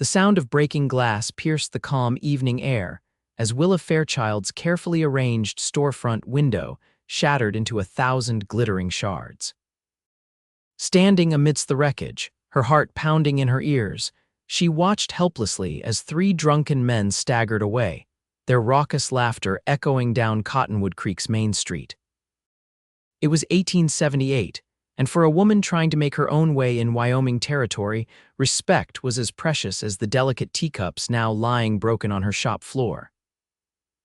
The sound of breaking glass pierced the calm evening air as Willa Fairchild's carefully arranged storefront window shattered into 1,000 glittering shards. Standing amidst the wreckage, her heart pounding in her ears, she watched helplessly as 3 drunken men staggered away, their raucous laughter echoing down Cottonwood Creek's main street. It was 1878, and for a woman trying to make her own way in Wyoming territory, respect was as precious as the delicate teacups now lying broken on her shop floor.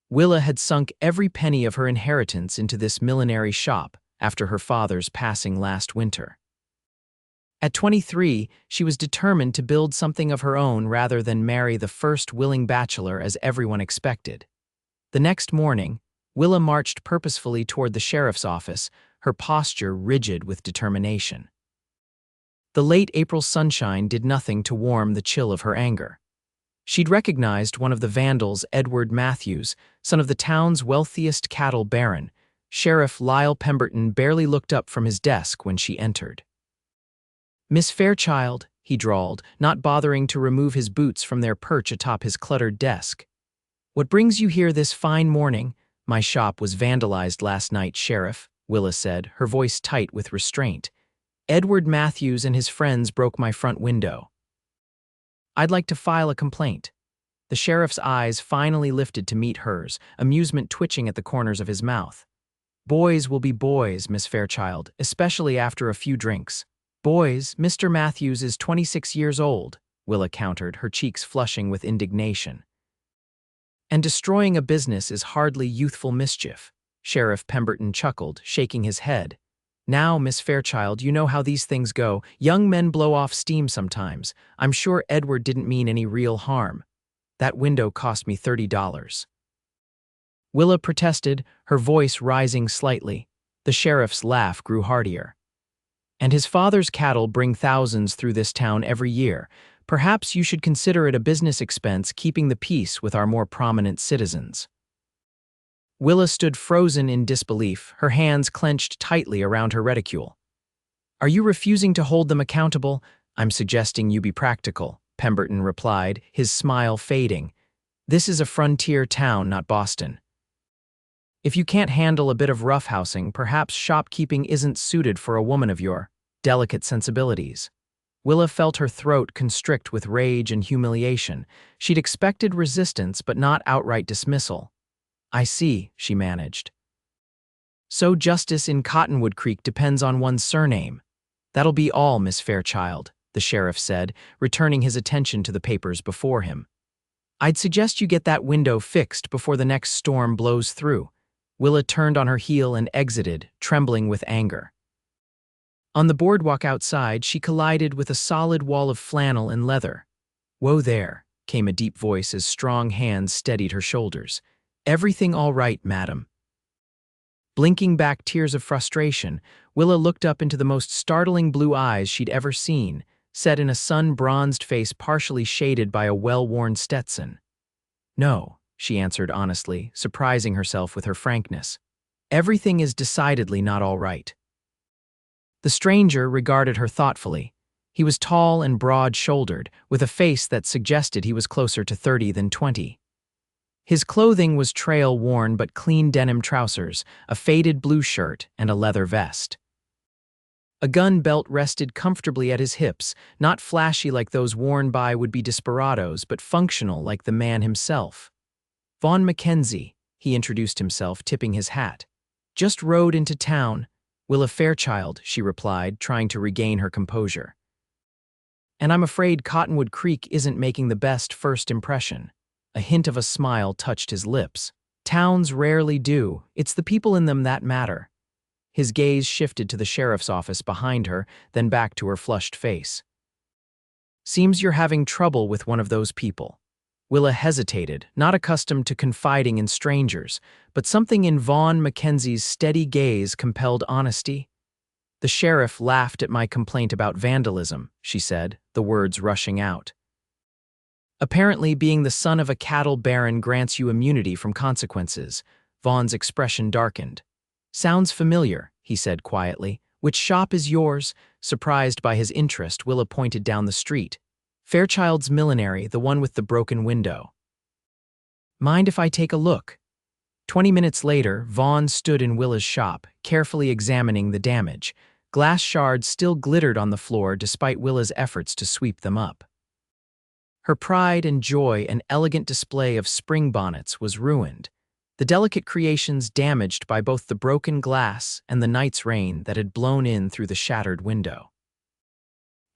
Willa had sunk every penny of her inheritance into this millinery shop after her father's passing last winter. At 23, she was determined to build something of her own rather than marry the first willing bachelor as everyone expected. The next morning, Willa marched purposefully toward the sheriff's office, her posture rigid with determination. The late April sunshine did nothing to warm the chill of her anger. She'd recognized one of the vandals, Edward Matthews, son of the town's wealthiest cattle baron. Sheriff Lyle Pemberton barely looked up from his desk when she entered. "Miss Fairchild," he drawled, not bothering to remove his boots from their perch atop his cluttered desk. "What brings you here this fine morning?" "My shop was vandalized last night, Sheriff," Willa said, her voice tight with restraint. "Edward Matthews and his friends broke my front window. I'd like to file a complaint." The sheriff's eyes finally lifted to meet hers, amusement twitching at the corners of his mouth. "Boys will be boys, Miss Fairchild, especially after a few drinks." "Boys, Mr. Matthews is 26 years old," Willa countered, her cheeks flushing with indignation. "And destroying a business is hardly youthful mischief," Sheriff Pemberton chuckled, shaking his head. "Now, Miss Fairchild, you know how these things go. Young men blow off steam sometimes. I'm sure Edward didn't mean any real harm. That window cost me $30. Willa protested, her voice rising slightly. The sheriff's laugh grew heartier. "And his father's cattle bring thousands through this town every year. Perhaps you should consider it a business expense keeping the peace with our more prominent citizens." Willa stood frozen in disbelief, her hands clenched tightly around her reticule. "Are you refusing to hold them accountable?" "I'm suggesting you be practical," Pemberton replied, his smile fading. "This is a frontier town, not Boston. If you can't handle a bit of roughhousing, perhaps shopkeeping isn't suited for a woman of your delicate sensibilities." Willa felt her throat constrict with rage and humiliation. She'd expected resistance, but not outright dismissal. "I see," she managed. "So justice in Cottonwood Creek depends on one's surname." "That'll be all, Miss Fairchild," the sheriff said, returning his attention to the papers before him. "I'd suggest you get that window fixed before the next storm blows through." Willa turned on her heel and exited, trembling with anger. On the boardwalk outside, she collided with a solid wall of flannel and leather. "Whoa there," came a deep voice as strong hands steadied her shoulders. "Everything all right, madam?" Blinking back tears of frustration, Willa looked up into the most startling blue eyes she'd ever seen, set in a sun-bronzed face partially shaded by a well-worn Stetson. "No," she answered honestly, surprising herself with her frankness. "Everything is decidedly not all right." The stranger regarded her thoughtfully. He was tall and broad-shouldered, with a face that suggested he was closer to 30 than 20. His clothing was trail-worn but clean denim trousers, a faded blue shirt, and a leather vest. A gun belt rested comfortably at his hips, not flashy like those worn by would-be desperados, but functional like the man himself. "Vaughn Mackenzie," he introduced himself, tipping his hat. "Just rode into town." "Willa Fairchild," she replied, trying to regain her composure. "And I'm afraid Cottonwood Creek isn't making the best first impression." A hint of a smile touched his lips. "Towns rarely do. It's the people in them that matter." His gaze shifted to the sheriff's office behind her, then back to her flushed face. "Seems you're having trouble with one of those people." Willa hesitated, not accustomed to confiding in strangers, but something in Vaughn Mackenzie's steady gaze compelled honesty. "The sheriff laughed at my complaint about vandalism," she said, the words rushing out. "Apparently, being the son of a cattle baron grants you immunity from consequences." Vaughn's expression darkened. "Sounds familiar," he said quietly. "Which shop is yours?" Surprised by his interest, Willa pointed down the street. Fairchild's millinery, the one with the broken window. Mind if I take a look? 20 minutes later, Vaughn stood in Willa's shop, carefully examining the damage. Glass shards still glittered on the floor despite Willa's efforts to sweep them up. Her pride and joy, an elegant display of spring bonnets, was ruined, the delicate creations damaged by both the broken glass and the night's rain that had blown in through the shattered window.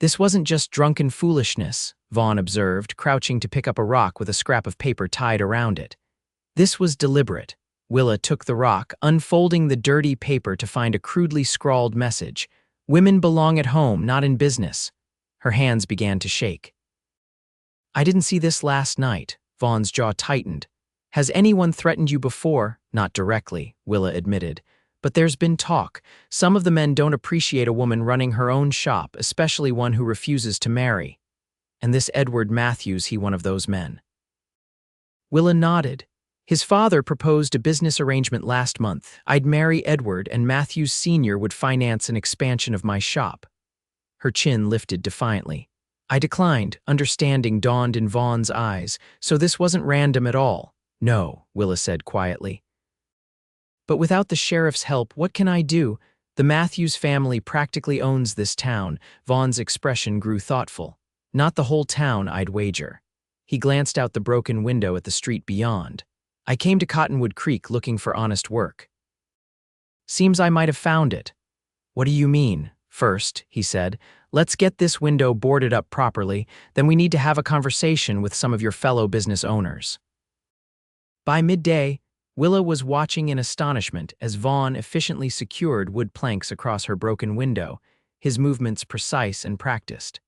This wasn't just drunken foolishness, Vaughn observed, crouching to pick up a rock with a scrap of paper tied around it. This was deliberate. Willa took the rock, unfolding the dirty paper to find a crudely scrawled message. "Women belong at home, not in business." Her hands began to shake. "I didn't see this last night." Vaughn's jaw tightened. "Has anyone threatened you before?" "Not directly," Willa admitted. "But there's been talk. Some of the men don't appreciate a woman running her own shop, especially one who refuses to marry. And this Edward Matthews, he one of those men." Willa nodded. "His father proposed a business arrangement last month. I'd marry Edward and Matthews Sr. would finance an expansion of my shop." Her chin lifted defiantly. I declined. Understanding dawned in Vaughn's eyes. "So this wasn't random at all?" "No," Willa said quietly. "But without the sheriff's help, what can I do? The Matthews family practically owns this town." Vaughn's expression grew thoughtful. "Not the whole town, I'd wager." He glanced out the broken window at the street beyond. "I came to Cottonwood Creek looking for honest work. Seems I might have found it." "What do you mean?" "First," he said, "let's get this window boarded up properly, then we need to have a conversation with some of your fellow business owners." By midday, Willa was watching in astonishment as Vaughn efficiently secured wood planks across her broken window, his movements precise and practiced.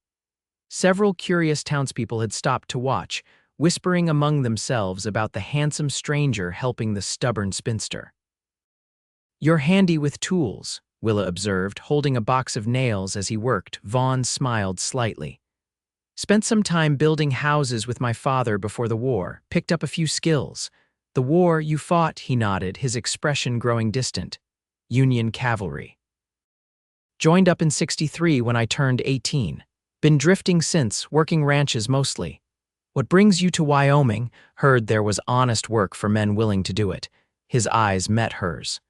Several curious townspeople had stopped to watch, whispering among themselves about the handsome stranger helping the stubborn spinster. "You're handy with tools," Willa observed, holding a box of nails as he worked. Vaughn smiled slightly. "Spent some time building houses with my father before the war, picked up a few skills." "The war you fought," he nodded, his expression growing distant. "Union cavalry. Joined up in '63 when I turned 18. Been drifting since, working ranches mostly." "What brings you to Wyoming?" "Heard there was honest work for men willing to do it." His eyes met hers.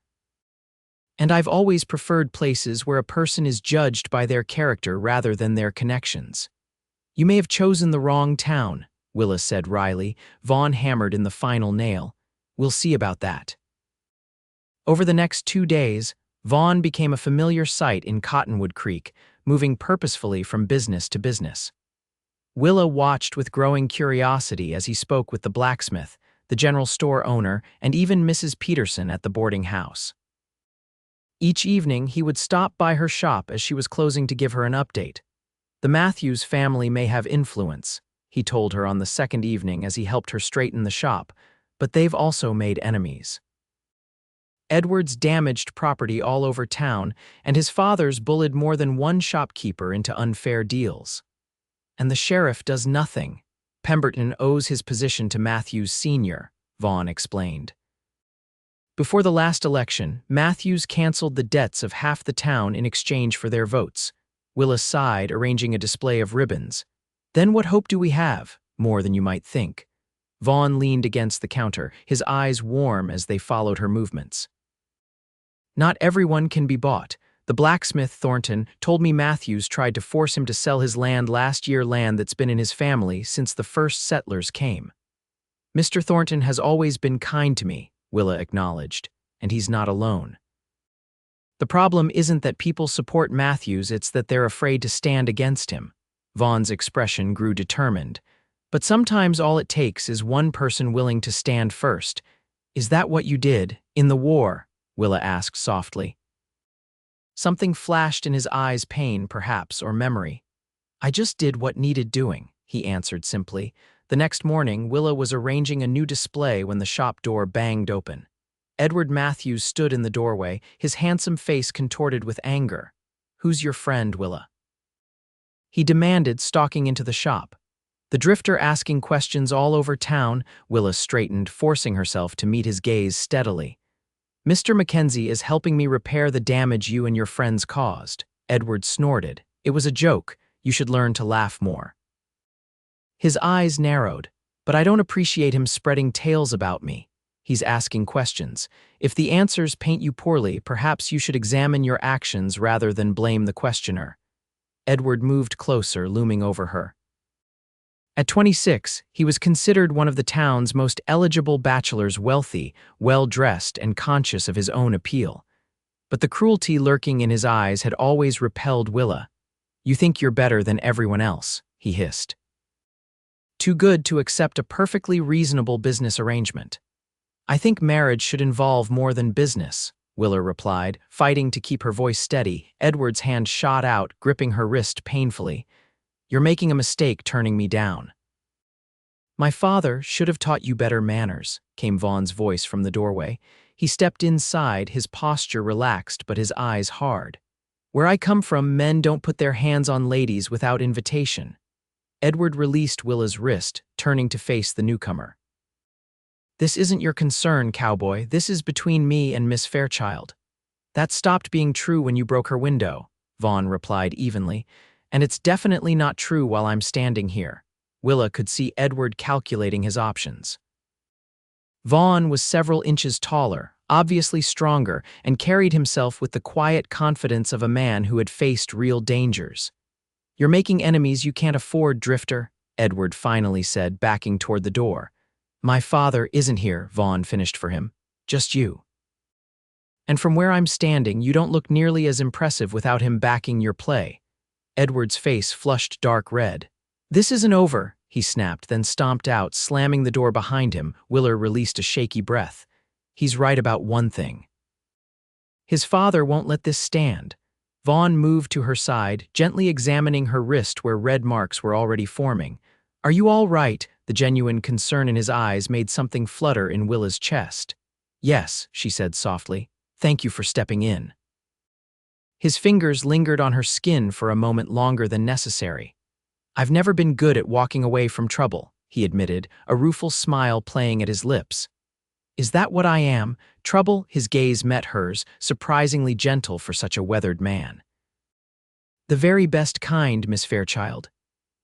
"And I've always preferred places where a person is judged by their character rather than their connections." "You may have chosen the wrong town," Willa said wryly. Vaughn hammered in the final nail. "We'll see about that." Over the next 2 days, Vaughn became a familiar sight in Cottonwood Creek, moving purposefully from business to business. Willa watched with growing curiosity as he spoke with the blacksmith, the general store owner, and even Mrs. Peterson at the boarding house. Each evening, he would stop by her shop as she was closing to give her an update. "The Matthews family may have influence," he told her on the second evening as he helped her straighten the shop, "but they've also made enemies. Edward's damaged property all over town, and his father's bullied more than one shopkeeper into unfair deals. And the sheriff does nothing. Pemberton owes his position to Matthews Sr., Vaughn explained. Before the last election, Matthews canceled the debts of half the town in exchange for their votes." Willa sighed, arranging a display of ribbons. "Then what hope do we have?" "More than you might think." Vaughn leaned against the counter, his eyes warm as they followed her movements. "Not everyone can be bought. The blacksmith, Thornton, told me Matthews tried to force him to sell his land last year, land that's been in his family since the first settlers came." "Mr. Thornton has always been kind to me," Willa acknowledged, "and he's not alone. The problem isn't that people support Matthews, it's that they're afraid to stand against him." Vaughn's expression grew determined. "But sometimes all it takes is one person willing to stand first." "Is that what you did, in the war?" Willa asked softly. Something flashed in his eyes, pain, perhaps, or memory. "I just did what needed doing," he answered simply. The next morning, Willa was arranging a new display when the shop door banged open. Edward Matthews stood in the doorway, his handsome face contorted with anger. "Who's your friend, Willa?" he demanded, stalking into the shop. "The drifter asking questions all over town." Willa straightened, forcing herself to meet his gaze steadily. "Mr. Mackenzie is helping me repair the damage you and your friends caused." Edward snorted. "It was a joke. You should learn to laugh more." His eyes narrowed. But I don't appreciate him spreading tales about me. He's asking questions. If the answers paint you poorly, perhaps you should examine your actions rather than blame the questioner. Edward moved closer, looming over her. At 26, he was considered one of the town's most eligible bachelors, wealthy, well-dressed, and conscious of his own appeal. But the cruelty lurking in his eyes had always repelled Willa. "You think you're better than everyone else," he hissed. "Too good to accept a perfectly reasonable business arrangement." "I think marriage should involve more than business," Willa replied, fighting to keep her voice steady. Edward's hand shot out, gripping her wrist painfully. "You're making a mistake turning me down." "My father should have taught you better manners," came Vaughn's voice from the doorway. He stepped inside, his posture relaxed but his eyes hard. "Where I come from, men don't put their hands on ladies without invitation." Edward released Willa's wrist, turning to face the newcomer. "This isn't your concern, Cowboy. This is between me and Miss Fairchild." "That stopped being true when you broke her window," Vaughn replied evenly. "And it's definitely not true while I'm standing here." Willa could see Edward calculating his options. Vaughn was several inches taller, obviously stronger, and carried himself with the quiet confidence of a man who had faced real dangers. "You're making enemies you can't afford, Drifter," Edward finally said, backing toward the door. "My father isn't here," Vaughn finished for him. "Just you. And from where I'm standing, you don't look nearly as impressive without him backing your play." Edward's face flushed dark red. "This isn't over," he snapped, then stomped out, slamming the door behind him. Willa released a shaky breath. "He's right about one thing. His father won't let this stand." Vaughn moved to her side, gently examining her wrist where red marks were already forming. "Are you all right?" The genuine concern in his eyes made something flutter in Willa's chest. "Yes," she said softly. "Thank you for stepping in." His fingers lingered on her skin for a moment longer than necessary. "I've never been good at walking away from trouble," he admitted, a rueful smile playing at his lips. "Is that what I am? Trouble?" His gaze met hers, surprisingly gentle for such a weathered man. "The very best kind, Miss Fairchild."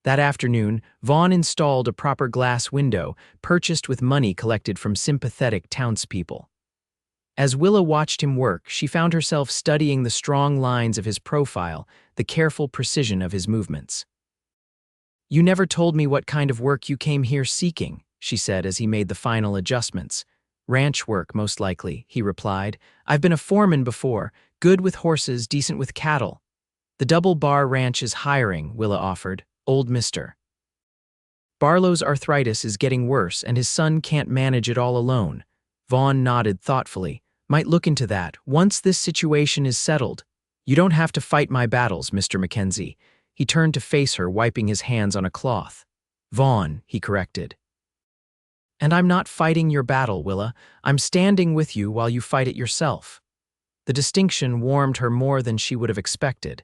That afternoon, Vaughn installed a proper glass window, purchased with money collected from sympathetic townspeople. As Willa watched him work, she found herself studying the strong lines of his profile, the careful precision of his movements. "You never told me what kind of work you came here seeking," she said as he made the final adjustments. "Ranch work, most likely," he replied. "I've been a foreman before, good with horses, decent with cattle." "The Double Bar Ranch is hiring," Willa offered. "Old Mr. Barlow's arthritis is getting worse and his son can't manage it all alone." Vaughn nodded thoughtfully. "Might look into that, once this situation is settled." "You don't have to fight my battles, Mr. Mackenzie." He turned to face her, wiping his hands on a cloth. "Vaughn," he corrected. "And I'm not fighting your battle, Willa. I'm standing with you while you fight it yourself." The distinction warmed her more than she would have expected.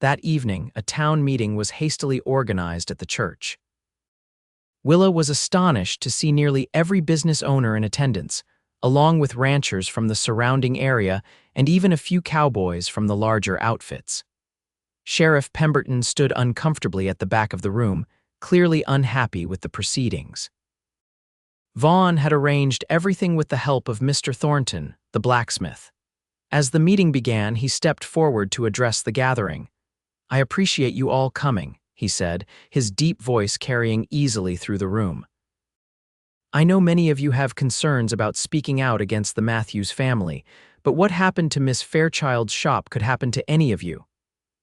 That evening, a town meeting was hastily organized at the church. Willa was astonished to see nearly every business owner in attendance, along with ranchers from the surrounding area and even a few cowboys from the larger outfits. Sheriff Pemberton stood uncomfortably at the back of the room, clearly unhappy with the proceedings. Vaughn had arranged everything with the help of Mr. Thornton, the blacksmith. As the meeting began, he stepped forward to address the gathering. "I appreciate you all coming," he said, his deep voice carrying easily through the room. "I know many of you have concerns about speaking out against the Matthews family, but what happened to Miss Fairchild's shop could happen to any of you."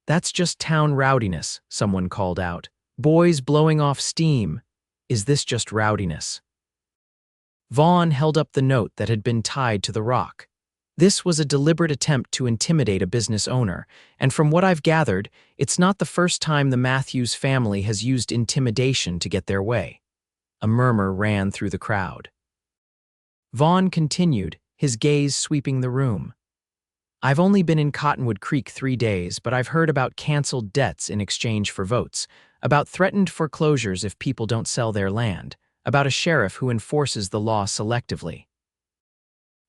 "That's just town rowdiness," someone called out. "Boys blowing off steam." "Is this just rowdiness?" Vaughn held up the note that had been tied to the rock. "This was a deliberate attempt to intimidate a business owner, and from what I've gathered, it's not the first time the Matthews family has used intimidation to get their way." A murmur ran through the crowd. Vaughn continued, his gaze sweeping the room. "I've only been in Cottonwood Creek 3 days, but I've heard about canceled debts in exchange for votes, about threatened foreclosures if people don't sell their land, about a sheriff who enforces the law selectively."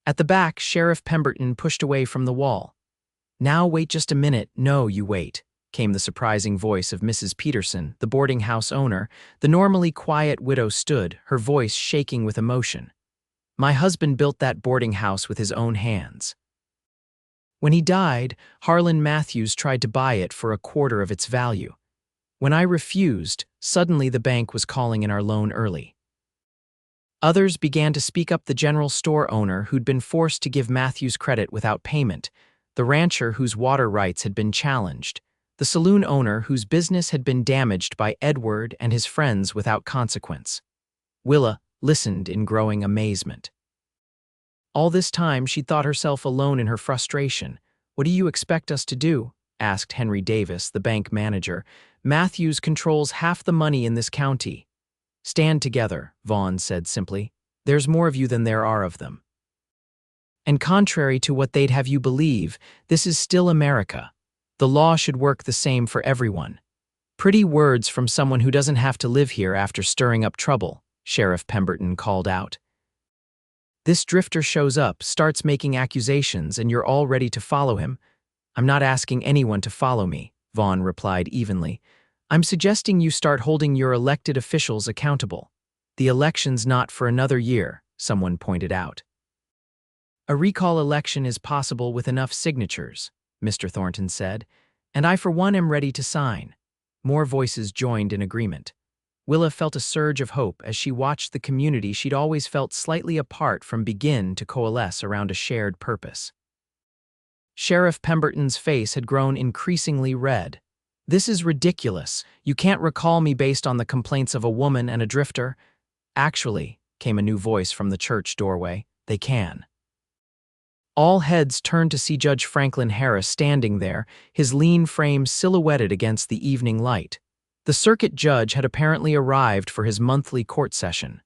At the back, Sheriff Pemberton pushed away from the wall. "Now wait just a minute." "No, you wait." came the surprising voice of Mrs. Peterson, the boarding house owner. The normally quiet widow stood, her voice shaking with emotion. "My husband built that boarding house with his own hands. When he died, Harlan Matthews tried to buy it for a quarter of its value. When I refused, suddenly the bank was calling in our loan early." Others began to speak up: the general store owner who'd been forced to give Matthews credit without payment, the rancher whose water rights had been challenged, the saloon owner whose business had been damaged by Edward and his friends without consequence. Willa listened in growing amazement. All this time, she thought herself alone in her frustration. "What do you expect us to do?" asked Henry Davis, the bank manager. "Matthews controls half the money in this county." "Stand together," Vaughn said simply. "There's more of you than there are of them. And contrary to what they'd have you believe, this is still America. The law should work the same for everyone." "Pretty words from someone who doesn't have to live here after stirring up trouble," Sheriff Pemberton called out. "This drifter shows up, starts making accusations, and you're all ready to follow him." "I'm not asking anyone to follow me," Vaughn replied evenly. "I'm suggesting you start holding your elected officials accountable." "The election's not for another year," someone pointed out. "A recall election is possible with enough signatures," Mr. Thornton said, "and I for one am ready to sign." More voices joined in agreement. Willa felt a surge of hope as she watched the community she'd always felt slightly apart from begin to coalesce around a shared purpose. Sheriff Pemberton's face had grown increasingly red. "This is ridiculous. You can't recall me based on the complaints of a woman and a drifter." "Actually," came a new voice from the church doorway, "they can." All heads turned to see Judge Franklin Harris standing there, his lean frame silhouetted against the evening light. The circuit judge had apparently arrived for his monthly court session.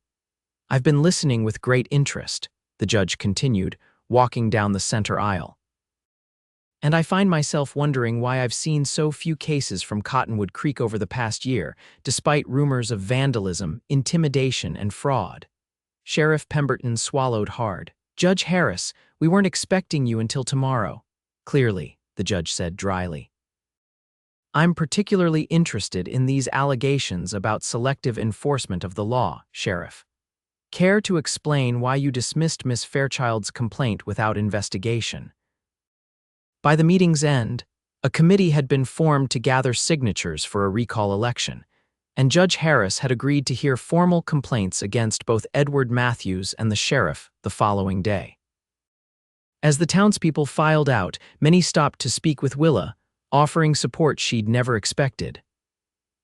"I've been listening with great interest," the judge continued, walking down the center aisle. "And I find myself wondering why I've seen so few cases from Cottonwood Creek over the past year, despite rumors of vandalism, intimidation, and fraud." Sheriff Pemberton swallowed hard. "Judge Harris, we weren't expecting you until tomorrow." "Clearly," the judge said dryly. "I'm particularly interested in these allegations about selective enforcement of the law, Sheriff. Care to explain why you dismissed Miss Fairchild's complaint without investigation?" By the meeting's end, a committee had been formed to gather signatures for a recall election, and Judge Harris had agreed to hear formal complaints against both Edward Matthews and the sheriff the following day. As the townspeople filed out, many stopped to speak with Willa, offering support she'd never expected.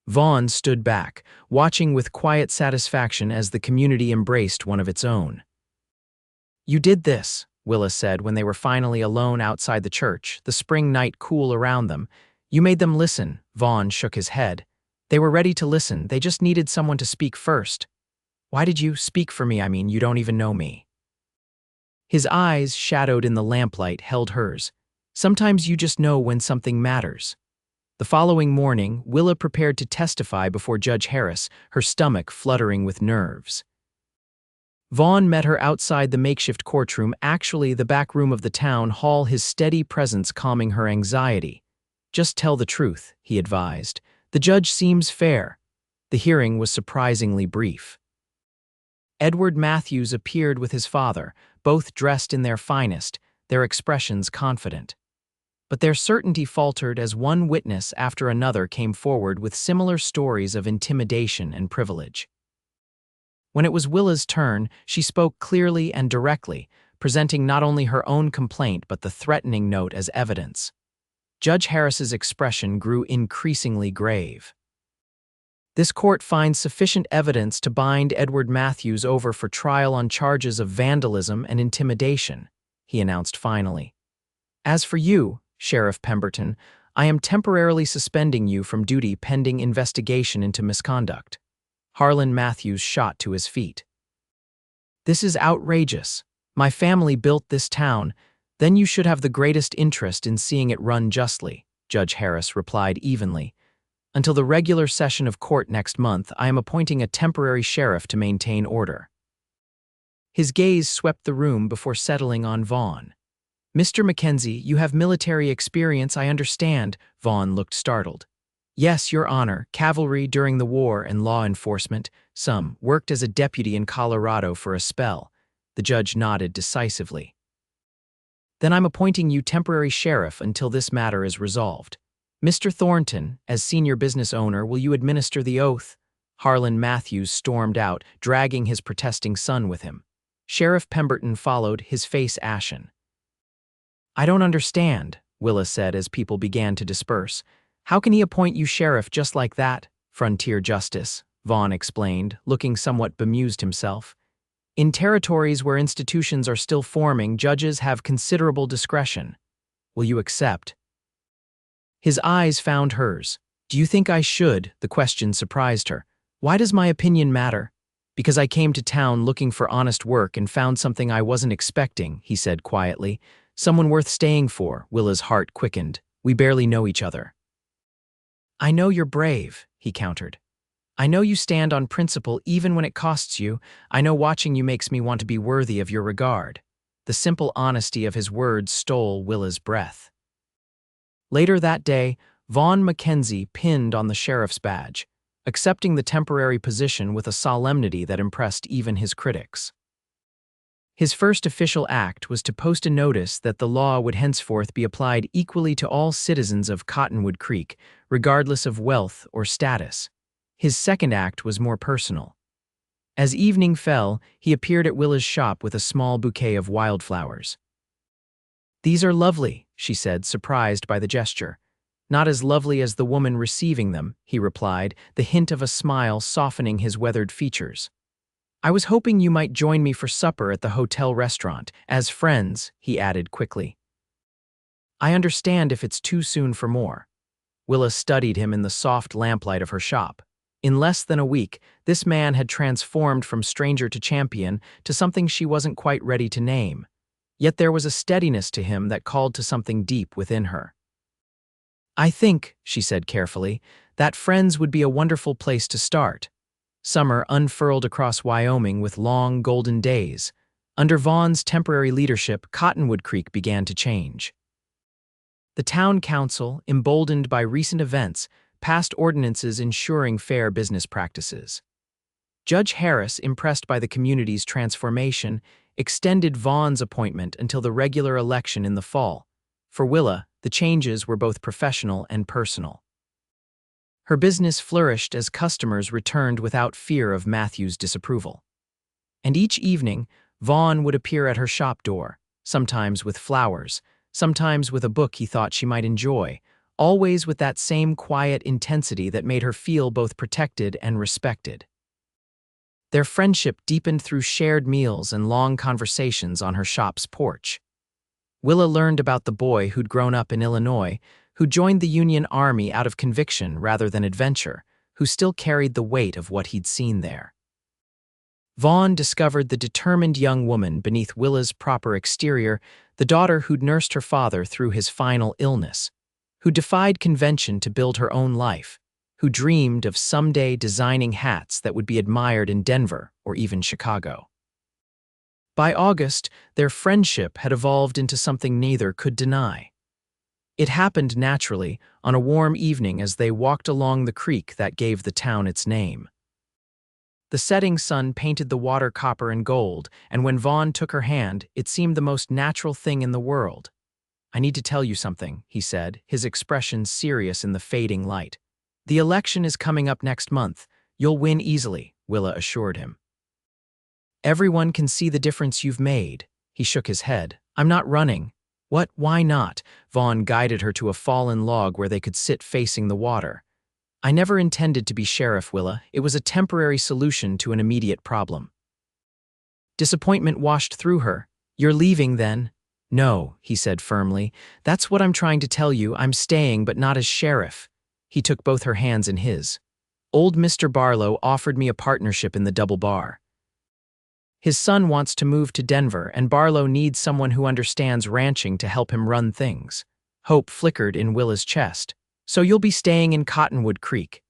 Vaughn stood back, watching with quiet satisfaction as the community embraced one of its own. "You did this," Willa said when they were finally alone outside the church, the spring night cool around them. "You made them listen." Vaughn shook his head. "They were ready to listen, they just needed someone to speak first." "Why did you speak for me? I mean, you don't even know me." His eyes, shadowed in the lamplight, held hers. "Sometimes you just know when something matters." The following morning, Willa prepared to testify before Judge Harris, her stomach fluttering with nerves. Vaughn met her outside the makeshift courtroom, actually the back room of the town hall, his steady presence calming her anxiety. "Just tell the truth," he advised. "The judge seems fair." The hearing was surprisingly brief. Edward Matthews appeared with his father, both dressed in their finest, their expressions confident. But their certainty faltered as one witness after another came forward with similar stories of intimidation and privilege. When it was Willa's turn, she spoke clearly and directly, presenting not only her own complaint but the threatening note as evidence. Judge Harris's expression grew increasingly grave. "This court finds sufficient evidence to bind Edward Matthews over for trial on charges of vandalism and intimidation," he announced finally. "As for you, Sheriff Pemberton, I am temporarily suspending you from duty pending investigation into misconduct." Harlan Matthews shot to his feet. "This is outrageous. My family built this town. Then you should have the greatest interest in seeing it run justly," Judge Harris replied evenly. "Until the regular session of court next month, I am appointing a temporary sheriff to maintain order." His gaze swept the room before settling on Vaughn. "Mr. Mackenzie, you have military experience, I understand," Vaughn looked startled. Yes, Your Honor, cavalry during the war and law enforcement, some, worked as a deputy in Colorado for a spell. The judge nodded decisively. Then I'm appointing you temporary sheriff until this matter is resolved. Mr. Thornton, as senior business owner, will you administer the oath? Harlan Matthews stormed out, dragging his protesting son with him. Sheriff Pemberton followed, his face ashen. I don't understand, Willa said as people began to disperse. How can he appoint you sheriff just like that? Frontier justice, Vaughn explained, looking somewhat bemused himself. In territories where institutions are still forming, judges have considerable discretion. Will you accept? His eyes found hers. Do you think I should? The question surprised her. Why does my opinion matter? Because I came to town looking for honest work and found something I wasn't expecting, he said quietly. Someone worth staying for. Willa's heart quickened. We barely know each other. I know you're brave, he countered. I know you stand on principle even when it costs you. I know watching you makes me want to be worthy of your regard. The simple honesty of his words stole Willa's breath. Later that day, Vaughn Mackenzie pinned on the sheriff's badge, accepting the temporary position with a solemnity that impressed even his critics. His first official act was to post a notice that the law would henceforth be applied equally to all citizens of Cottonwood Creek, regardless of wealth or status. His second act was more personal. As evening fell, he appeared at Willa's shop with a small bouquet of wildflowers. These are lovely, she said, surprised by the gesture. Not as lovely as the woman receiving them, he replied, the hint of a smile softening his weathered features. I was hoping you might join me for supper at the hotel restaurant, as friends, he added quickly. I understand if it's too soon for more. Willa studied him in the soft lamplight of her shop. In less than a week, this man had transformed from stranger to champion to something she wasn't quite ready to name. Yet there was a steadiness to him that called to something deep within her. I think, she said carefully, that Friends would be a wonderful place to start. Summer unfurled across Wyoming with long, golden days. Under Vaughn's temporary leadership, Cottonwood Creek began to change. The town council, emboldened by recent events, passed ordinances ensuring fair business practices. Judge Harris, impressed by the community's transformation, extended Vaughn's appointment until the regular election in the fall. For Willa, the changes were both professional and personal. Her business flourished as customers returned without fear of Matthew's disapproval. And each evening, Vaughn would appear at her shop door, sometimes with flowers, sometimes with a book he thought she might enjoy, always with that same quiet intensity that made her feel both protected and respected. Their friendship deepened through shared meals and long conversations on her shop's porch. Willa learned about the boy who'd grown up in Illinois, who joined the Union Army out of conviction rather than adventure, who still carried the weight of what he'd seen there. Vaughn discovered the determined young woman beneath Willa's proper exterior, the daughter who'd nursed her father through his final illness, who defied convention to build her own life, who dreamed of someday designing hats that would be admired in Denver or even Chicago. By August, their friendship had evolved into something neither could deny. It happened naturally on a warm evening as they walked along the creek that gave the town its name. The setting sun painted the water copper and gold, and when Vaughn took her hand, it seemed the most natural thing in the world. I need to tell you something, he said, his expression serious in the fading light. The election is coming up next month. You'll win easily, Willa assured him. Everyone can see the difference you've made. He shook his head. I'm not running. What? Why not? Vaughn guided her to a fallen log where they could sit facing the water. I never intended to be sheriff, Willa. It was a temporary solution to an immediate problem. Disappointment washed through her. You're leaving, then? No, he said firmly. That's what I'm trying to tell you. I'm staying, but not as sheriff. He took both her hands in his. Old Mr. Barlow offered me a partnership in the double bar. His son wants to move to Denver, and Barlow needs someone who understands ranching to help him run things. Hope flickered in Willa's chest. So you'll be staying in Cottonwood Creek.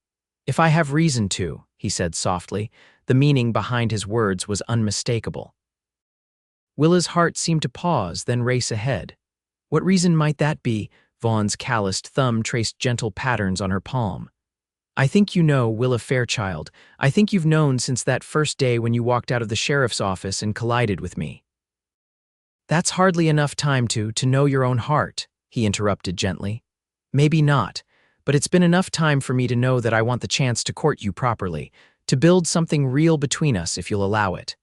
If I have reason to, he said softly. The meaning behind his words was unmistakable. Willa's heart seemed to pause, then race ahead. What reason might that be? Vaughn's calloused thumb traced gentle patterns on her palm. "I think you know, Willa Fairchild. I think you've known since that first day when you walked out of the sheriff's office and collided with me." "That's hardly enough time to know your own heart," he interrupted gently. "Maybe not, but it's been enough time for me to know that I want the chance to court you properly, to build something real between us if you'll allow it."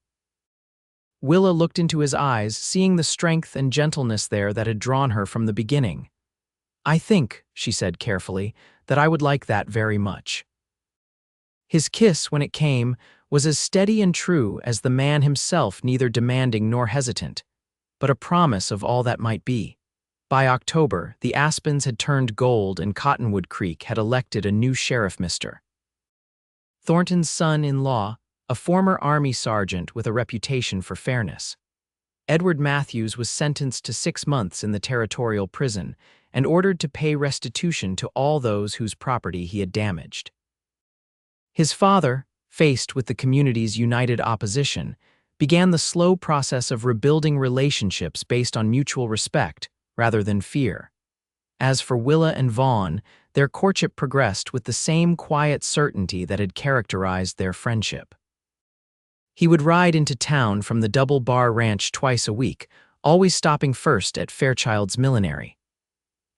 Willa looked into his eyes, seeing the strength and gentleness there that had drawn her from the beginning. "I think," she said carefully, "that I would like that very much." His kiss, when it came, was as steady and true as the man himself, neither demanding nor hesitant, but a promise of all that might be. By October, the aspens had turned gold and Cottonwood Creek had elected a new sheriff, Mr. Thornton's son-in-law, a former Army sergeant with a reputation for fairness. Edward Matthews was sentenced to 6 months in the territorial prison and ordered to pay restitution to all those whose property he had damaged. His father, faced with the community's united opposition, began the slow process of rebuilding relationships based on mutual respect rather than fear. As for Willa and Vaughn, their courtship progressed with the same quiet certainty that had characterized their friendship. He would ride into town from the Double Bar Ranch twice a week, always stopping first at Fairchild's millinery.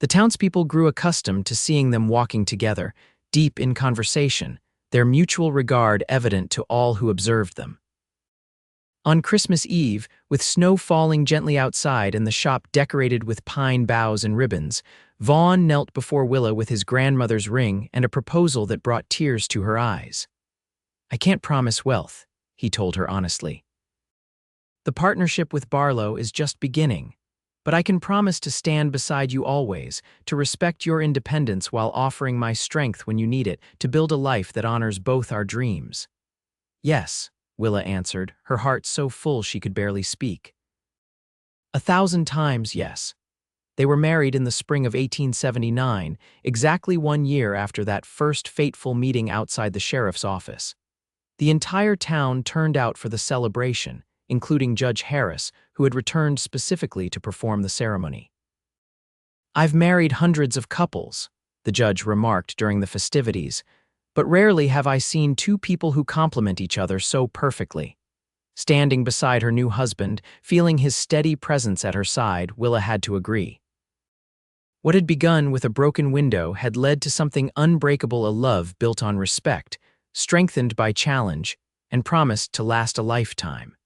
The townspeople grew accustomed to seeing them walking together, deep in conversation, their mutual regard evident to all who observed them. On Christmas Eve, with snow falling gently outside and the shop decorated with pine boughs and ribbons, Vaughn knelt before Willa with his grandmother's ring and a proposal that brought tears to her eyes. "I can't promise wealth," he told her honestly. "The partnership with Barlow is just beginning, but I can promise to stand beside you always, to respect your independence while offering my strength when you need it, to build a life that honors both our dreams." "Yes," Willa answered, her heart so full she could barely speak. 1,000 times yes. They were married in the spring of 1879, exactly 1 year after that first fateful meeting outside the sheriff's office. The entire town turned out for the celebration, including Judge Harris, who had returned specifically to perform the ceremony. "I've married hundreds of couples," the judge remarked during the festivities, "but rarely have I seen two people who complement each other so perfectly." Standing beside her new husband, feeling his steady presence at her side, Willa had to agree. What had begun with a broken window had led to something unbreakable, a love built on respect, strengthened by challenge, and promised to last a lifetime.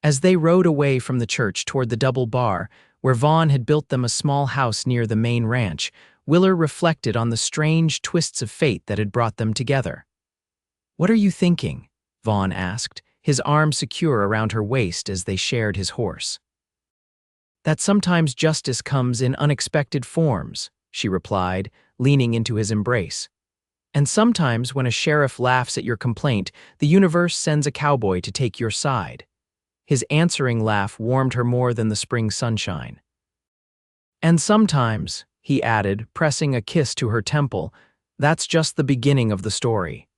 As they rode away from the church toward the Double Bar, where Vaughn had built them a small house near the main ranch, Willa reflected on the strange twists of fate that had brought them together. "What are you thinking?" Vaughn asked, his arm secure around her waist as they shared his horse. "That sometimes justice comes in unexpected forms," she replied, leaning into his embrace. "And sometimes when a sheriff laughs at your complaint, the universe sends a cowboy to take your side." His answering laugh warmed her more than the spring sunshine. "And sometimes," he added, pressing a kiss to her temple, "that's just the beginning of the story."